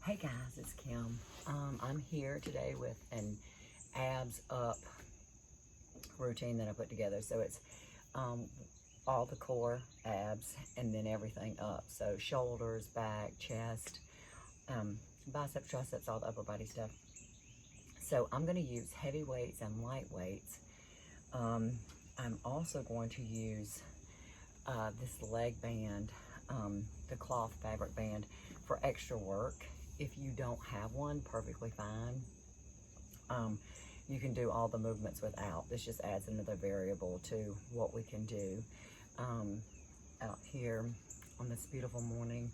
Hey guys, it's Kim. I'm here today with an abs up routine that I put together. So it's all the core abs and then everything up. So shoulders, back, chest, biceps, triceps, all the upper body stuff. So I'm going to use heavy weights and light weights. I'm also going to use this leg band, the cloth fabric band, for extra work. If you don't have one, perfectly fine. You can do all the movements without. This just adds another variable to what we can do out here on this beautiful morning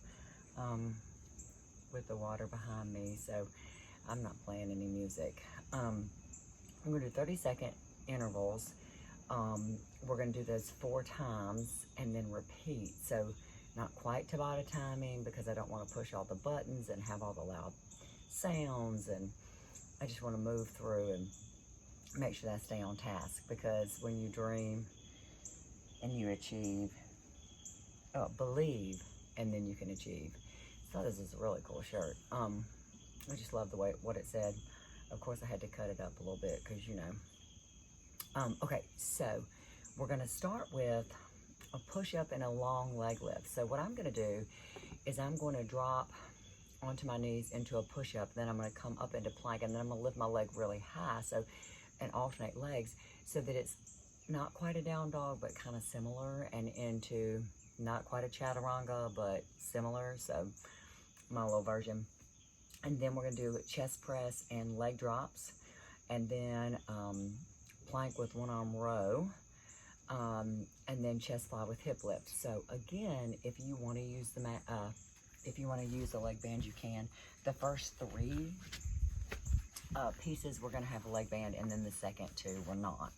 with the water behind me. So I'm not playing any music. I'm going to do 30-second intervals. We're going to do those 4 times and then repeat. So not quite Tabata timing because I don't want to push all the buttons and have all the loud sounds, and I just want to move through and make sure that I stay on task, because when you dream and you achieve, believe, and then you can achieve. So this is a really cool shirt. I just love the way what it said. Of course I had to cut it up a little bit because you know. Okay, so we're going to start with a push-up and a long leg lift. So what I'm going to do is I'm going to drop onto my knees into a push-up, then I'm going to come up into plank, and then I'm going to lift my leg really high, so, and alternate legs, so that it's not quite a down dog, but kind of similar, and into not quite a chaturanga, but similar, so my little version. And then we're going to do chest press and leg drops, and then plank with one arm row, and then chest fly with hip lift. So again, if you want to use the if you want to use the leg band, you can. The first 3 pieces we're going to have a leg band, and then the second 2 we're not.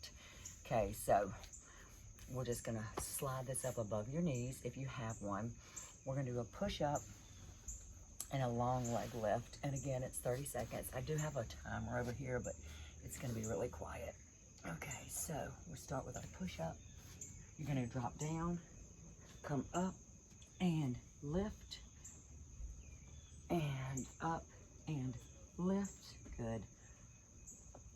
Okay, so we're just going to slide this up above your knees if you have one. We're going to do a push-up and a long leg lift, and again it's 30 seconds. I do have a timer over here, but it's going to be really quiet. Okay, so we'll start with our push-up. You're going to drop down, come up, and lift, and up, and lift. Good.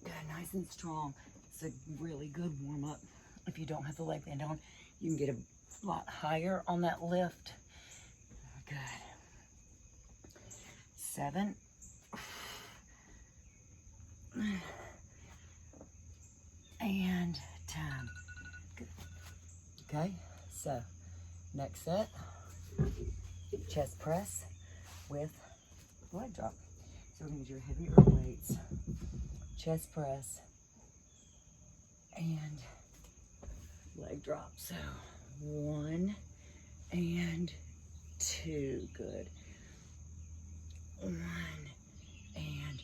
Good, nice and strong. It's a really good warm-up. If you don't have the leg band on, you can get a lot higher on that lift. Good. 7. And time. Good. Okay, so next set, chest press with leg drop. So we're going to do your heavier weights, chest press, and leg drop. So 1 and 2. Good. 1 and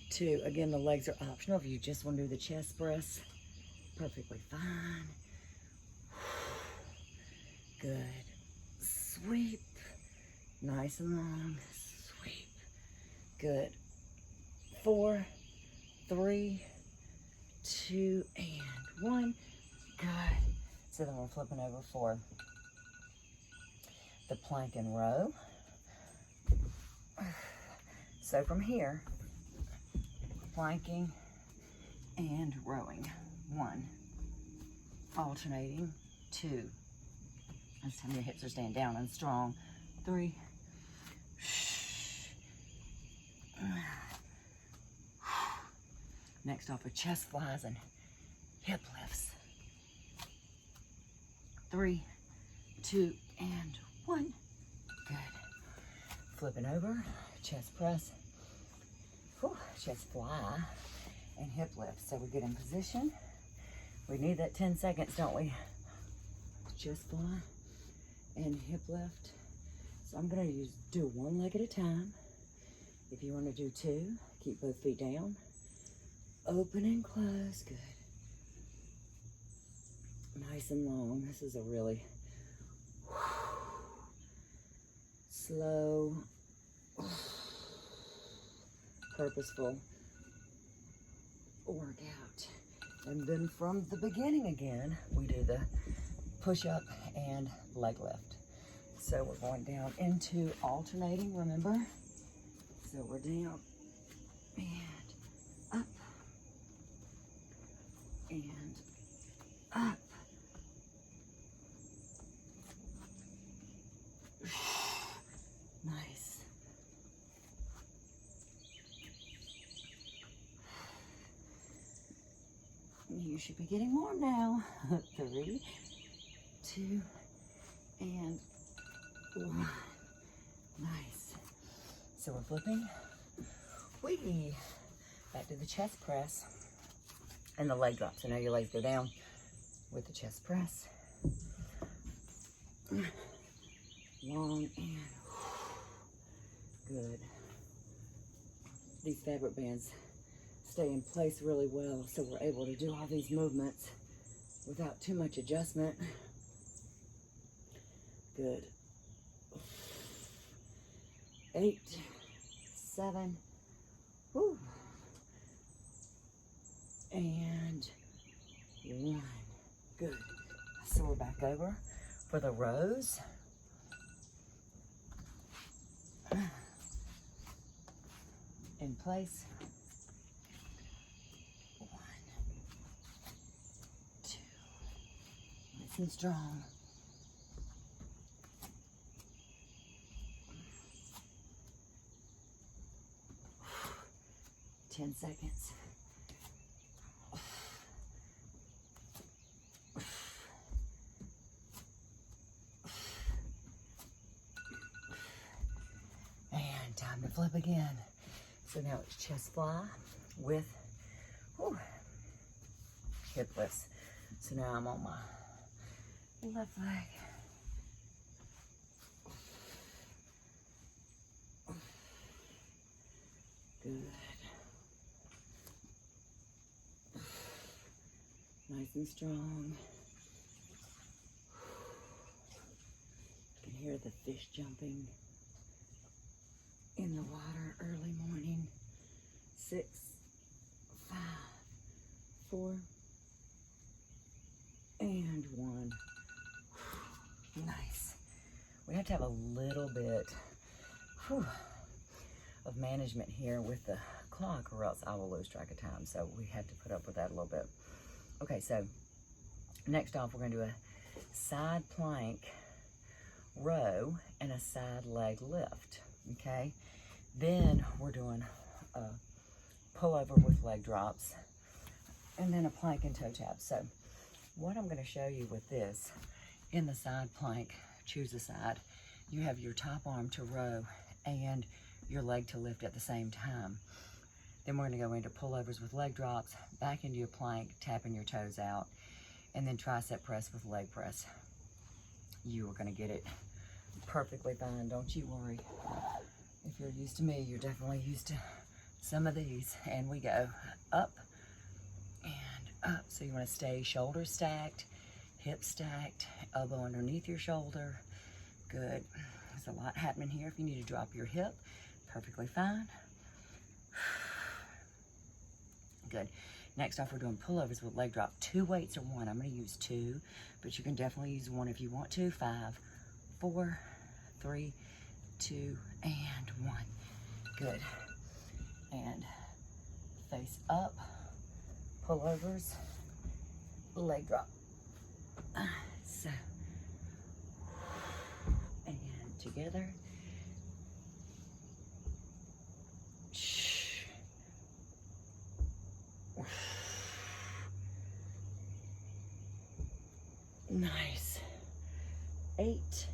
2. Again, the legs are optional. If you just want to do the chest press, perfectly fine. Good. Sweep. Nice and long. Sweep. Good. 4, 3, 2, and 1. Good. So then we're flipping over for the plank and row. So from here, planking and rowing. 1, alternating. 2, this time your hips are staying down and strong. 3, next off are chest flies and hip lifts. 3, 2, and 1. Good. Flipping over, chest press, chest fly, and hip lift. So we get in position. We need that 10 seconds, don't we? Chest fly and hip lift. So I'm going to do 1 leg at a time. If you want to do 2, keep both feet down. Open and close. Good. Nice and long. This is a really slow, purposeful workout. And then from the beginning again, we do the push-up and leg lift. So we're going down into alternating, remember? So we're down and up and up. Nice. You should be getting warm now. 3, 2, and 1. Nice. So we're flipping. Whee! Back to the chest press and the leg drops. So now your legs go down with the chest press. Long and good. These fabric bands stay in place really well, so we're able to do all these movements without too much adjustment. Good. 8, 7, whew, and 1. Good. So we're back over for the rows. In place. 1, 2. Nice and strong. 10 seconds. And time to flip again. So now it's chest fly with hip lifts. So now I'm on my left leg. Good. Nice and strong. You can hear the fish jumping in the water early morning. 6, 5, 4, and 1. Nice. We have to have a little bit of management here with the clock, or else I will lose track of time. So we have to put up with that a little bit. Okay, so next off, we're going to do a side plank row and a side leg lift. Okay, then we're doing a pullover with leg drops, and then a plank and toe tap. So what I'm going to show you with this, in the side plank, choose a side, you have your top arm to row and your leg to lift at the same time. Then we're going to go into pullovers with leg drops, back into your plank, tapping your toes out, and then tricep press with leg press. You are going to get it perfectly fine, don't you worry. If you're used to me, you're definitely used to some of these. And we go up and up. So you want to stay shoulder stacked, hip stacked, elbow underneath your shoulder. Good. There's a lot happening here. If you need to drop your hip, perfectly fine. Good. Next off, we're doing pullovers with leg drop. 2 weights or 1. I'm going to use 2, but you can definitely use 1 if you want to. 5, 4, 3, 2, and 1. Good. And face up, pullovers, leg drop. So, and together. Nice. 8.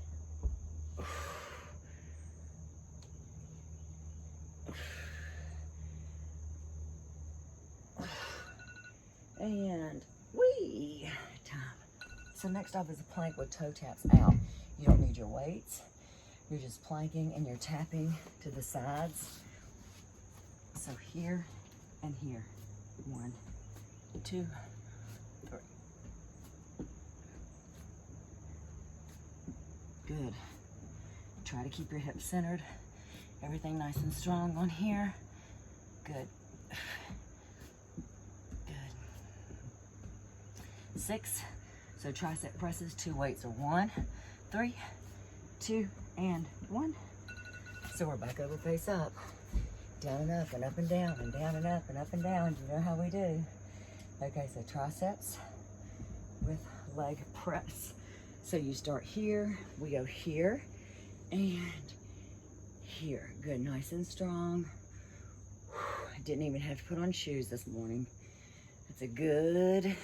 And whee! Time. So next off is a plank with toe taps out. You don't need your weights. You're just planking and you're tapping to the sides. So here and here. 1, 2, 3. Good. Try to keep your hips centered. Everything nice and strong on here. Good. Good. 6. So tricep presses, 2 weights are 1, 3, 2, and 1. So we're back over face up. Down and up and up and down and down and up and up and down. You know how we do. Okay, so triceps with leg press. So you start here, we go here, and here. Good, nice and strong. I didn't even have to put on shoes this morning. That's a good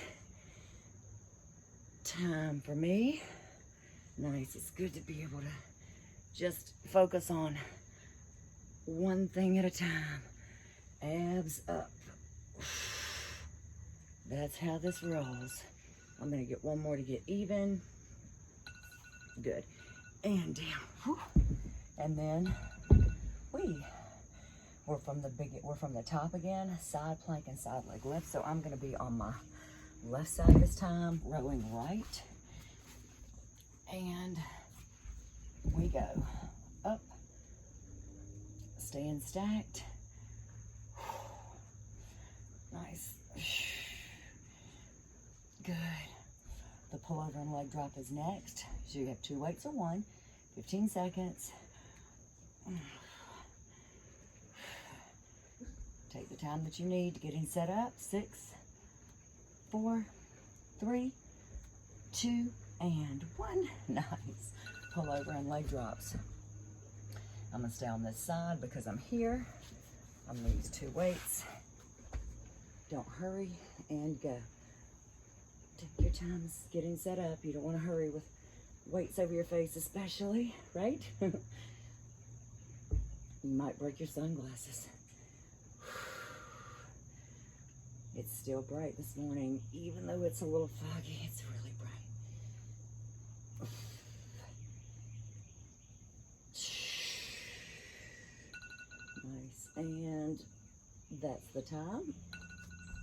time for me. Nice, it's good to be able to just focus on one thing at a time. Abs up. That's how this rolls. I'm gonna get one more to get even. Good. And down. Whew. And then we're from the top again, side plank and side leg lift. So I'm gonna be on my left side this time, rowing right. And we go up. Staying stacked. Nice. Good. The pullover and leg drop is next. So you have 2 weights or 1. 15 seconds. Take the time that you need to getting set up. 6, 4, 3, 2, and 1. Nice. Pullover and leg drops. I'm gonna stay on this side because I'm here. I'm gonna use 2 weights. Don't hurry and go. Take your time getting set up. You don't want to hurry with weights over your face, especially, right? You might break your sunglasses. It's still bright this morning, even though it's a little foggy. It's really bright. Nice, and that's the time.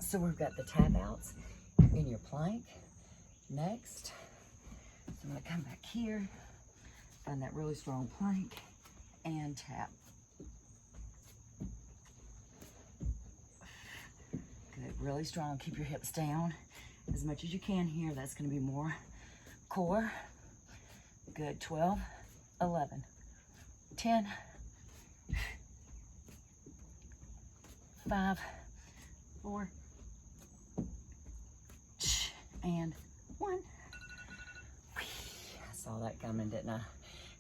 So we've got the tap outs in your plank. Next, so I'm gonna come back here, find that really strong plank, and tap. Good, really strong. Keep your hips down as much as you can here. That's gonna be more core. Good, 12, 11, 10, 5, 4, and 1. I saw that coming, didn't I?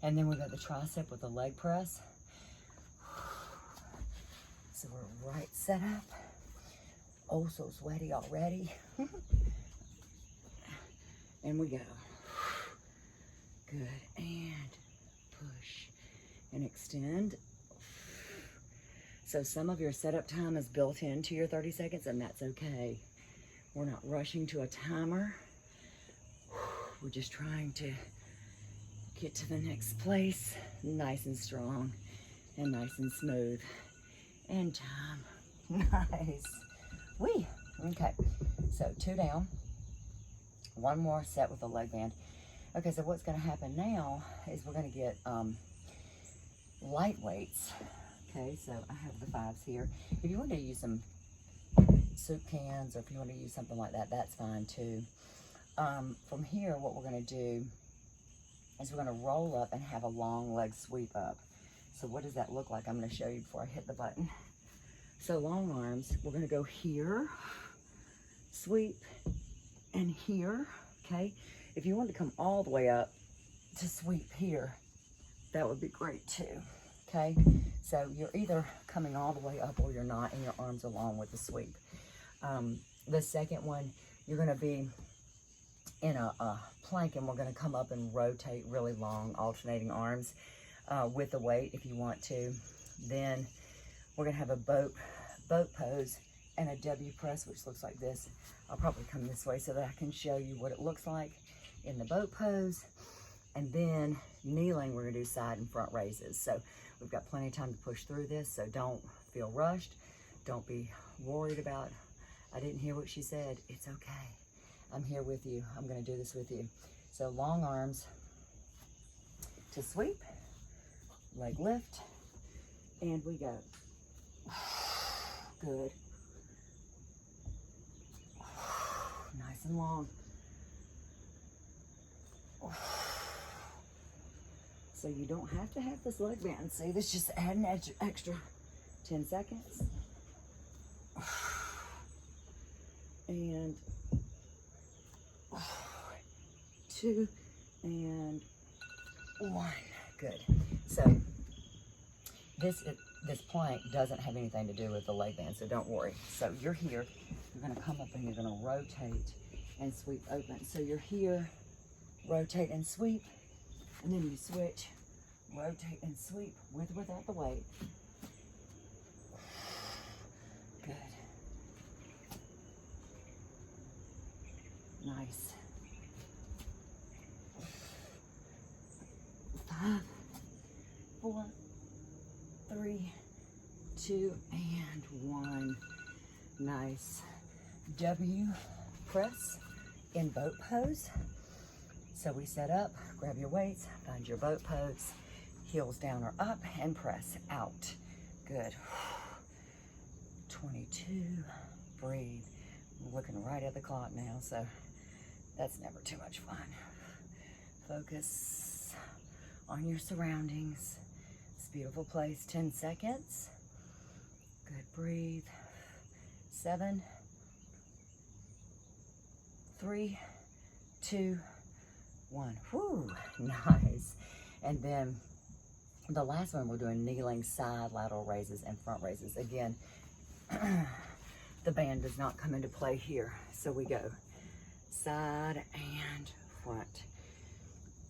And then we got the tricep with the leg press. So we're right set up. Oh, so sweaty already. And we go. Good, and push and extend. So some of your setup time is built into your 30 seconds, and that's okay. We're not rushing to a timer. We're just trying to get to the next place nice and strong and nice and smooth. And time. Nice. Whee. Okay, so 2 down. 1 more set with the leg band. Okay, so what's going to happen now is we're going to get light weights. Okay, so I have the 5s here. If you want to use some soup cans, or if you want to use something like that, that's fine too. From here, what we're going to do is we're going to roll up and have a long leg sweep up. So what does that look like? I'm going to show you before I hit the button. So long arms, we're going to go here, sweep, and here, okay? If you want to come all the way up to sweep here, that would be great too, okay? So you're either coming all the way up or you're not, and your arms are long with the sweep. The second one, you're going to be in a plank, and we're going to come up and rotate really long, alternating arms with the weight if you want to. Then we're going to have a boat pose and a W press, which looks like this. I'll probably come this way so that I can show you what it looks like in the boat pose. And then kneeling, we're going to do side and front raises. So we've got plenty of time to push through this, so don't feel rushed. Don't be worried about, I didn't hear what she said. It's okay. I'm here with you. I'm going to do this with you. So long arms to sweep, leg lift, and we go. Good. Nice and long. So you don't have to have this leg band. See, this just adding extra 10 seconds. And 2 and 1. Good. So this plank doesn't have anything to do with the leg band, so don't worry. So you're here, you're gonna come up and you're gonna rotate and sweep open. So you're here, rotate and sweep, and then you switch, rotate and sweep with or without the weight. Good. Nice. 5, 4, 3, 2, and 1. Nice. W press in boat pose. So we set up, grab your weights, find your boat pose, heels down or up, and press out. Good. 22, breathe. I'm looking right at the clock now, so that's never too much fun. Focus on your surroundings. It's a beautiful place. 10 seconds. Good, breathe. 7, 3, 2, 1. Whoo, nice. And then the last one, we're doing kneeling side lateral raises and front raises. Again, the band does not come into play here. So we go side and front.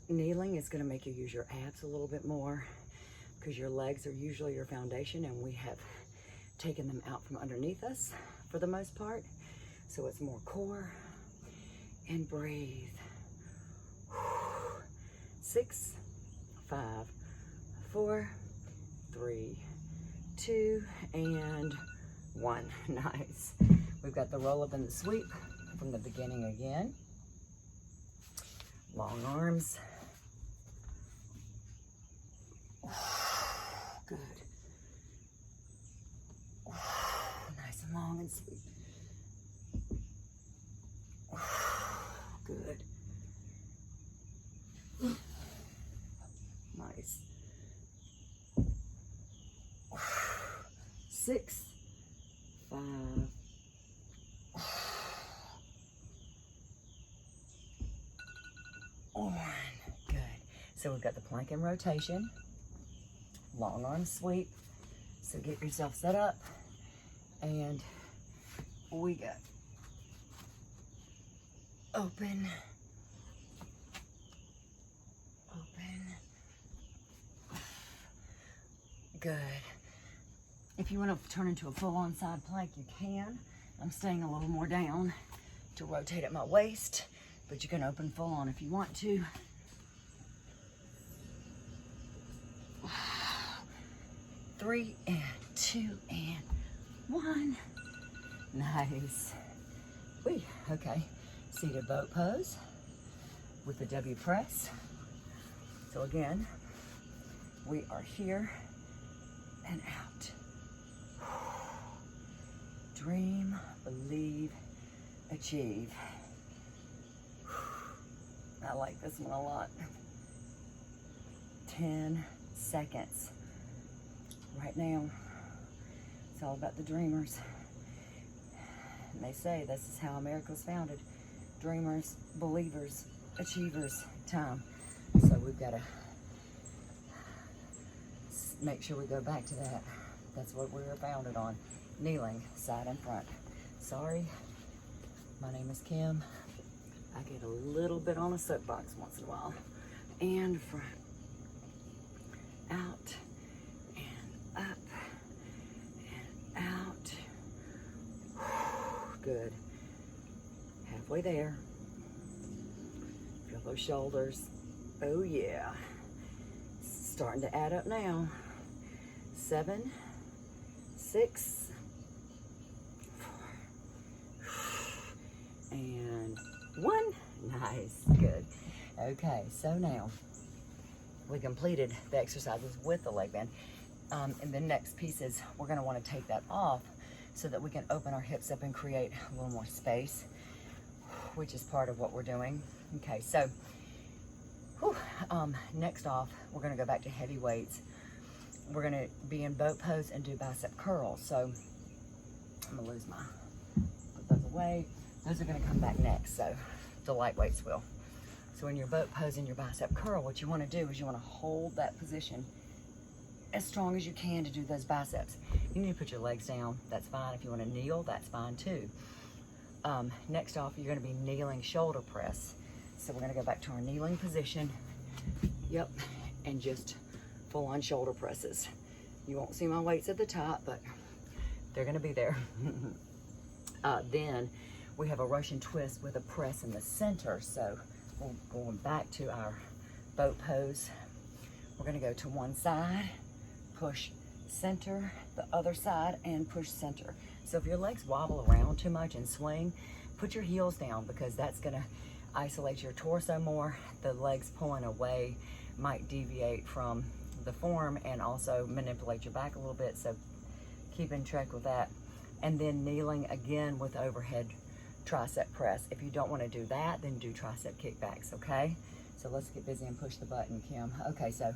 Kneeling is going to make you use your abs a little bit more because your legs are usually your foundation, and we have taken them out from underneath us for the most part. So it's more core. And breathe. 6, 5, 4, 3, 2, and 1. Nice. We've got the roll up and the sweep from the beginning again. Long arms. Good. Nice and long and sweep. Good. Nice. 6, 5, 1. Good. So we've got the plank in rotation, long arm sweep. So get yourself set up, and we go. Open. Open. Good. If you want to turn into a full-on side plank, you can. I'm staying a little more down to rotate at my waist, but you can open full-on if you want to. 3 and 2 and 1. Nice. Whee, okay. Seated boat pose with the W press. So again, we are here and out. Dream, believe, achieve. I like this one a lot. 10 seconds. Right now, it's all about the dreamers. And they say this is how America was founded. Dreamers, believers, achievers time. So we've got to make sure we go back to that. That's what we were founded on. Kneeling, side and front. Sorry, my name is Kim. I get a little bit on a soapbox once in a while. And front. Out. And up. And out. Good. Halfway there. Feel those shoulders. Oh yeah. Starting to add up now. 7, 6, 4, and 1. Nice. Good. Okay, so now we completed the exercises with the leg band. And the next piece is we're going to want to take that off so that we can open our hips up and create a little more space, which is part of what we're doing. Okay, so next off, we're going to go back to heavy weights. we're gonna be in boat pose and do bicep curls. So I'm gonna lose my, put those away. Those are gonna come back next, so the lightweights will. So in your boat pose and your bicep curl, what you wanna do is you wanna hold that position as strong as you can to do those biceps. You need to put your legs down, that's fine. If you wanna kneel, that's fine too. Next off, you're gonna be kneeling shoulder press. So we're gonna go back to our kneeling position. Yep, and just full on shoulder presses. You won't see my weights at the top, but they're gonna be there. Then we have a Russian twist with a press in the center. So we're going back to our boat pose. We're gonna go to one side, push center, the other side, and push center. So if your legs wobble around too much and swing, put your heels down, because that's gonna isolate your torso more. The legs pulling away might deviate from the form and also manipulate your back a little bit, so keep in track with that. And then kneeling again with overhead tricep press. If you don't want to do that, then do tricep kickbacks, okay? So let's get busy and push the button, Kim. Okay, so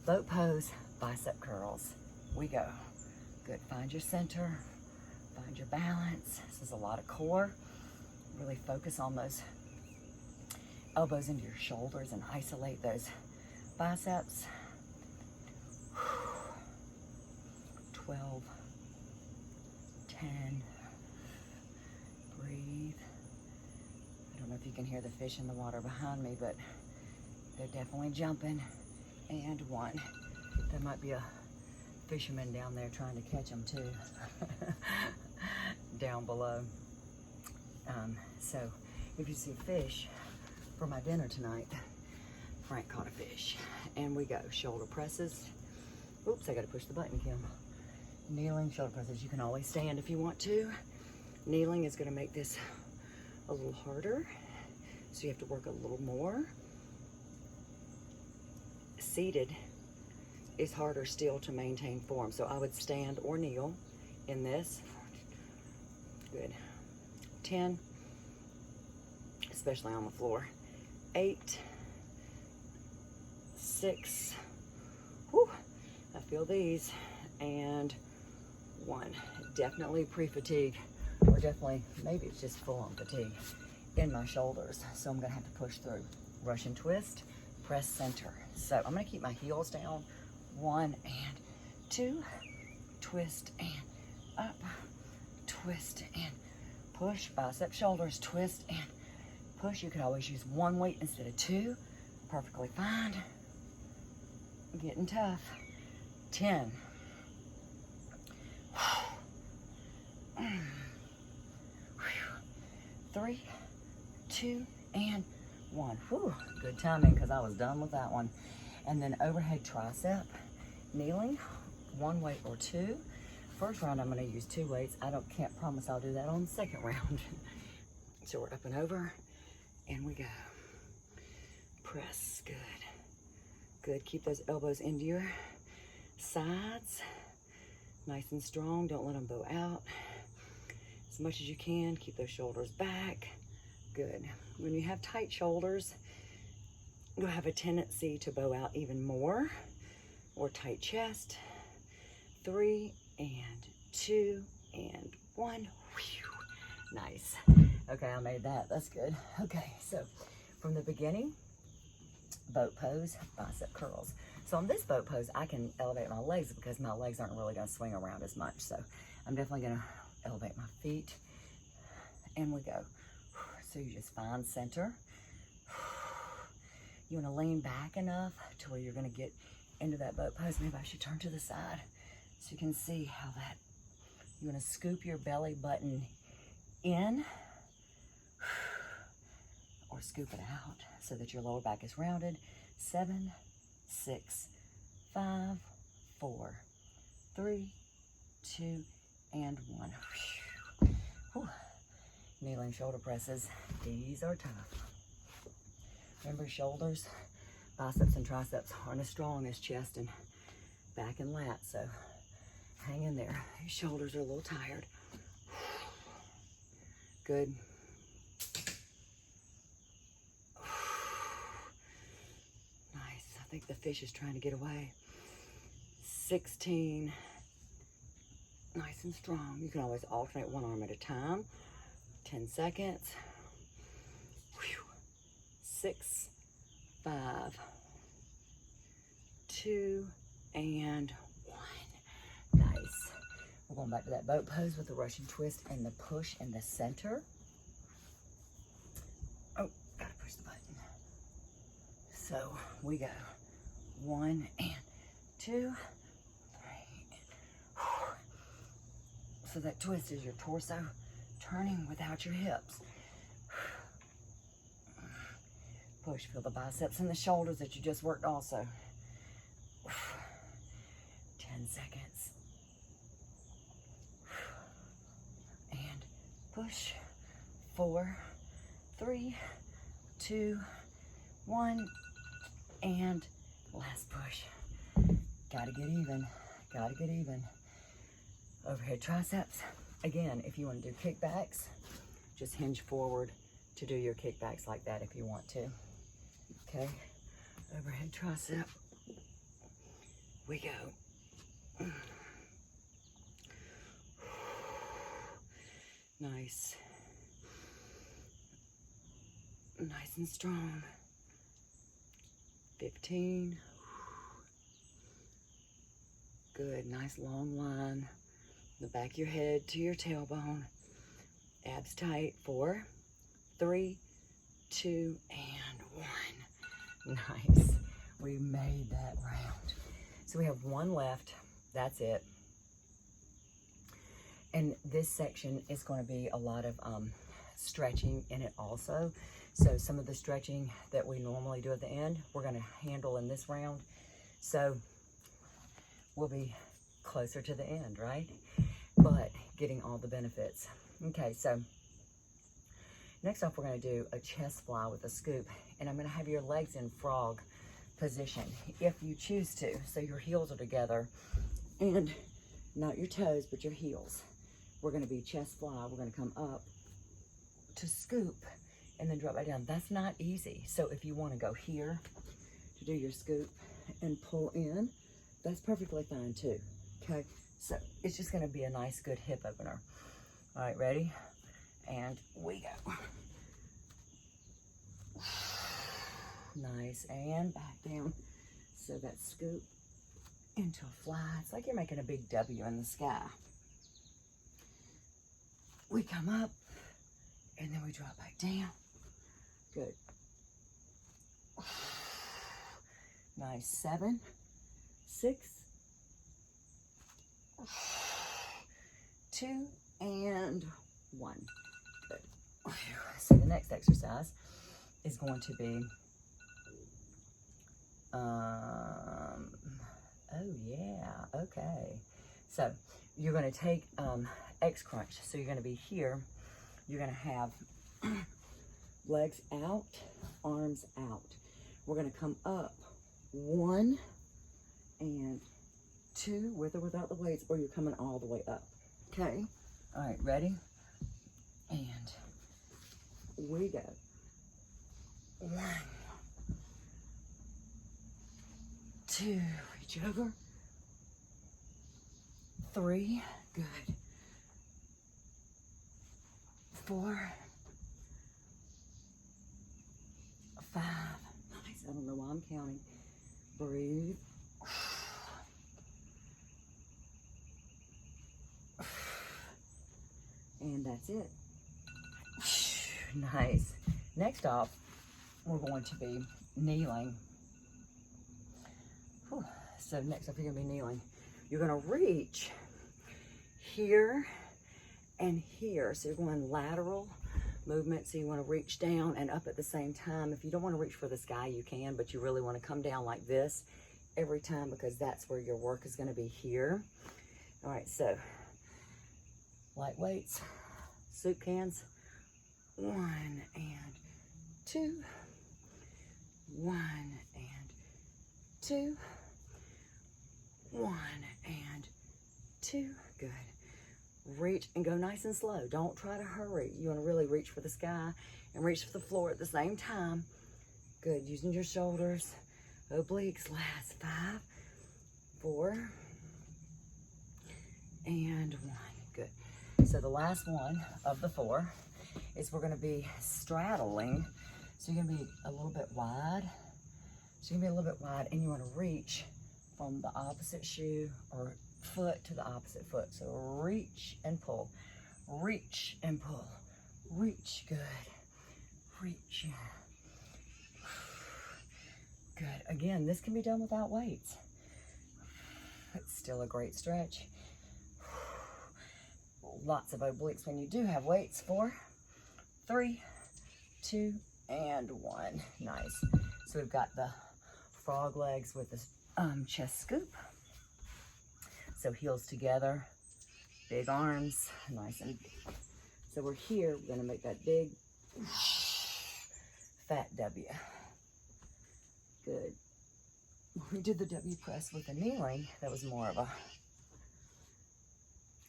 boat pose, bicep curls. We go. Good, find your center, find your balance. This is a lot of core. Really focus on those elbows into your shoulders and isolate those biceps. 12, 10, breathe. I don't know if you can hear the fish in the water behind me, but they're definitely jumping. And 1. There might be a fisherman down there trying to catch them too, down below. So if you see fish for my dinner tonight, Frank caught a fish. And we go, shoulder presses. Oops, I gotta push the button, Kim. Kneeling, shoulder presses. You can always stand if you want to. Kneeling is gonna make this a little harder, so you have to work a little more. Seated is harder still to maintain form, so I would stand or kneel in this. Good. 10, especially on the floor. 8, 6, whew, I feel these, and 1. Definitely pre-fatigue, or definitely, maybe it's just full-on fatigue in my shoulders, so I'm gonna have to push through. Russian twist, press center. So I'm gonna keep my heels down. 1 and 2, twist and up, twist and push, bicep shoulders, twist and push. You could always use 1 weight instead of 2, perfectly fine. Getting tough. 10. 3, 2, and 1. Whew, good timing, because I was done with that one. And then overhead tricep, kneeling, 1 weight or 2. First round, I'm going to use 2 weights. Can't promise I'll do that on the second round. So we're up and over, and we go. Press, good. Good, keep those elbows into your sides. Nice and strong, don't let them bow out. As much as you can, keep those shoulders back. Good. When you have tight shoulders, you'll have a tendency to bow out even more, or tight chest. 3 and 2 and 1. Whew. Nice. Okay, I made that. That's good. Okay, so from the beginning, boat pose, bicep curls. So on this boat pose, I can elevate my legs because my legs aren't really going to swing around as much. So I'm definitely going to elevate my feet. And we go. So you just find center. You want to lean back enough to where you're going to get into that boat pose. Maybe I should turn to the side so you can see how that, you want to scoop your belly button in or scoop it out so that your lower back is rounded. 7, 6, 5, 4, 3, 2, and 1. Whew. Kneeling shoulder presses. These are tough. Remember, shoulders, biceps, and triceps aren't as strong as chest and back and lat, so hang in there. Your shoulders are a little tired. Good. Nice. I think the fish is trying to get away. 16. Nice and strong. You can always alternate one arm at a time. 10 seconds. Whew. 6, 5, 2, and 1. Nice. We're going back to that boat pose with the Russian twist and the push in the center. Oh, gotta push the button. So we go 1 and 2, 3. So that twist is your torso turning without your hips. Push, feel the biceps and the shoulders that you just worked also. 10 seconds. And push. 4, 3, 2, 1, and last push. Gotta get even, gotta get even. Overhead triceps. Again, if you want to do kickbacks, just hinge forward to do your kickbacks like that if you want to. Okay, overhead tricep. We go. Nice. Nice and strong. 15. Good, nice long line. The back of your head to your tailbone. Abs tight. 4, 3, 2, and 1. Nice. We made that round. So we have one left. That's it. And this section is going to be a lot of stretching in it also. So some of the stretching that we normally do at the end, we're going to handle in this round. So we'll be closer to the end, right? But getting all the benefits. Okay, so next off, we're going to do a chest fly with a scoop. And I'm going to have your legs in frog position if you choose to. So your heels are together and not your toes, but your heels. We're going to be chest fly. We're going to come up to scoop and then drop back down. That's not easy. So if you want to go here to do your scoop and pull in, that's perfectly fine too. Okay, so it's just going to be a nice, good hip opener. All right, ready? And we go. Nice, and back down. So that scoop into a fly. It's like you're making a big W in the sky. We come up, and then we drop back down. Good. Nice. 7, 6, 2, and 1. Good. So the next exercise is going to be, oh yeah, okay. So you're going to take X crunch. So you're going to be here. You're going to have legs out, arms out. We're going to come up 1 and 2 with or without the weights, or you're coming all the way up. Okay. All right, ready? And we go. 1, 2, reach over. 3, good. 4, 5, nice. I don't know why I'm counting. Breathe. And that's it. Nice. Next off, we're going to be kneeling. Whew. So next up, you're going to be kneeling. You're going to reach here and here. So you're going lateral movement. So you want to reach down and up at the same time. If you don't want to reach for the sky, you can, but you really want to come down like this every time because that's where your work is going to be here. All right, so light weights, soup cans. 1 and 2. 1 and 2. 1 and 2. Good. Reach and go nice and slow. Don't try to hurry. You want to really reach for the sky and reach for the floor at the same time. Good. Using your shoulders, obliques. Last 5, 4, and 1. Good. So the last one of the 4 is we're gonna be straddling. So you're gonna be a little bit wide. So you're gonna be a little bit wide, and you wanna reach from the opposite shoe or foot to the opposite foot. So reach and pull, reach and pull, reach, good, reach. Good, again, this can be done without weights. It's still a great stretch. Lots of obliques when you do have weights. 4, 3, 2, and 1. Nice. So we've got the frog legs with the chest scoop. So heels together, big arms, nice and deep. So we're here, we're gonna make that big fat W. Good. When we did the W press with the kneeling, that was more of a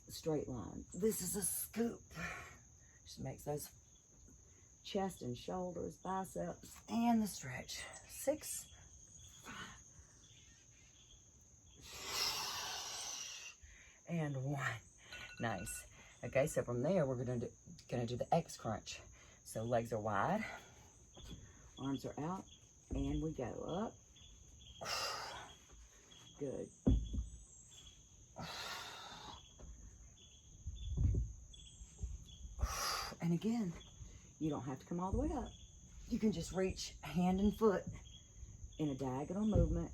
straight line. This is a scoop. Just makes those chest and shoulders, biceps, and the stretch. 6, 5, and 1. Nice. Okay, so from there we're gonna do the X crunch. So legs are wide, arms are out, and we go up. Good. And again, you don't have to come all the way up. You can just reach hand and foot in a diagonal movement.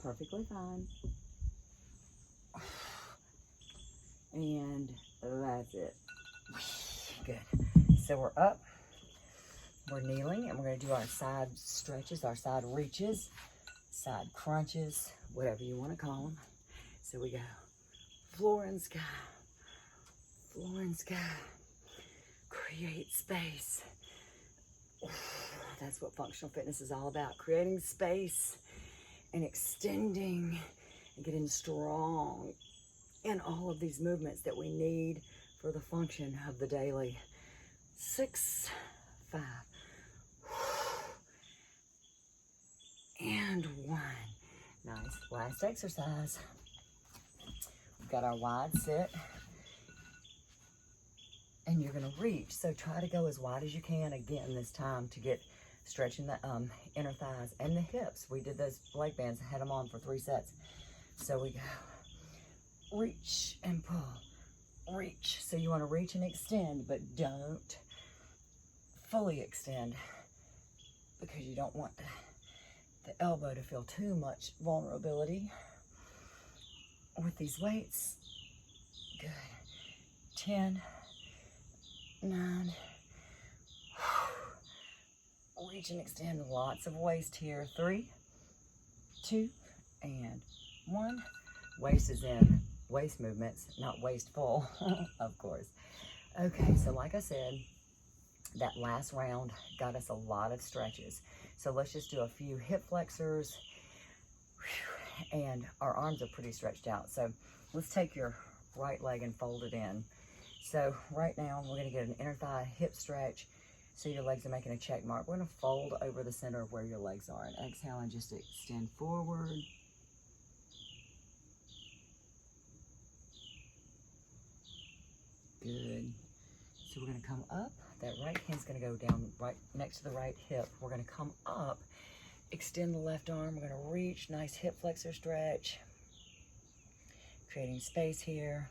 Perfectly fine. And that's it. Good. So we're up, we're kneeling, and we're going to do our side stretches, our side reaches, side crunches, whatever you want to call them. So we go floor and sky, floor and sky, create space. That's what functional fitness is all about, creating space and extending and getting strong in all of these movements that we need for the function of the daily. 6, 5, and 1. Nice. Last exercise. We've got our wide sit, and you're going to reach. So try to go as wide as you can again this time to get stretching the inner thighs and the hips. We did those leg bands and had them on for 3 sets. So we go reach and pull, reach. So you want to reach and extend, but don't fully extend because you don't want the elbow to feel too much vulnerability with these weights. Good. 10, 9, reach and extend, lots of waist here. 3, 2, and 1. Waist is in waist movements, not wasteful, of course. Okay, so like I said, that last round got us a lot of stretches. So let's just do a few hip flexors. And our arms are pretty stretched out. So let's take your right leg and fold it in. So right now we're gonna get an inner thigh hip stretch. So your legs are making a check mark. We're gonna fold over the center of where your legs are and exhale and just extend forward. Good. So we're gonna come up. That right hand's gonna go down right next to the right hip. We're gonna come up, extend the left arm. We're gonna reach, nice hip flexor stretch. Creating space here.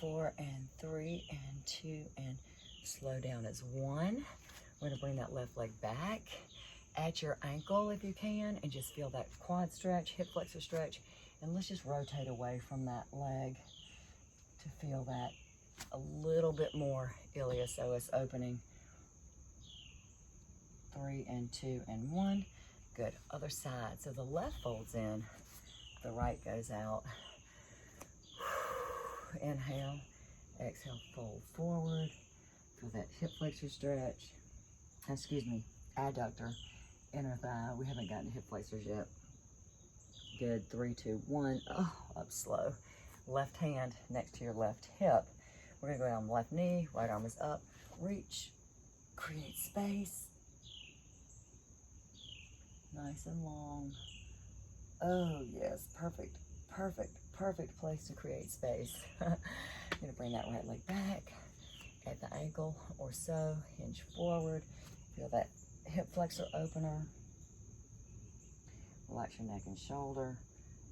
4 and 3 and 2 and slow down as 1. We're gonna bring that left leg back at your ankle if you can and just feel that quad stretch, hip flexor stretch. And let's just rotate away from that leg to feel that a little bit more iliopsoas opening. 3 and 2 and 1. Good. Other side. So the left folds in, the right goes out. Inhale, exhale, fold forward. Feel that hip flexor stretch. Excuse me, adductor, inner thigh. We haven't gotten to hip flexors yet. Good. 3, 2, 1. Oh, up slow. Left hand next to your left hip. We're gonna go down the left knee, right arm is up, reach, create space. Nice and long. Oh yes, perfect, perfect place to create space. I'm gonna bring that right leg back at the ankle or so, hinge forward, feel that hip flexor opener, relax your neck and shoulder,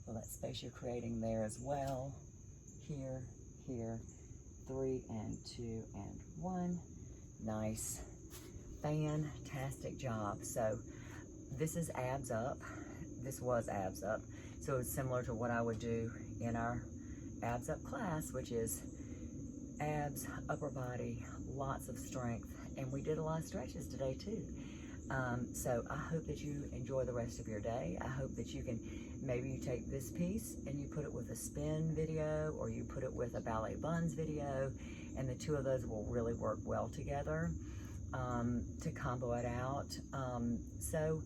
feel that space you're creating there as well. Here, here, 3 and 2 and 1. Nice, fantastic job. So this is abs up. This was abs up. So it's similar to what I would do in our abs up class, which is abs, upper body, lots of strength. And we did a lot of stretches today too. So I hope that you enjoy the rest of your day. I hope that you can, maybe you take this piece and you put it with a spin video, or you put it with a ballet buns video, and the two of those will really work well together to combo it out. So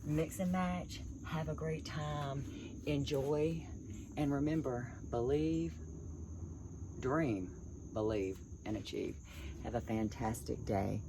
mix and match, have a great time, enjoy, and remember, believe, dream, believe, and achieve. Have a fantastic day.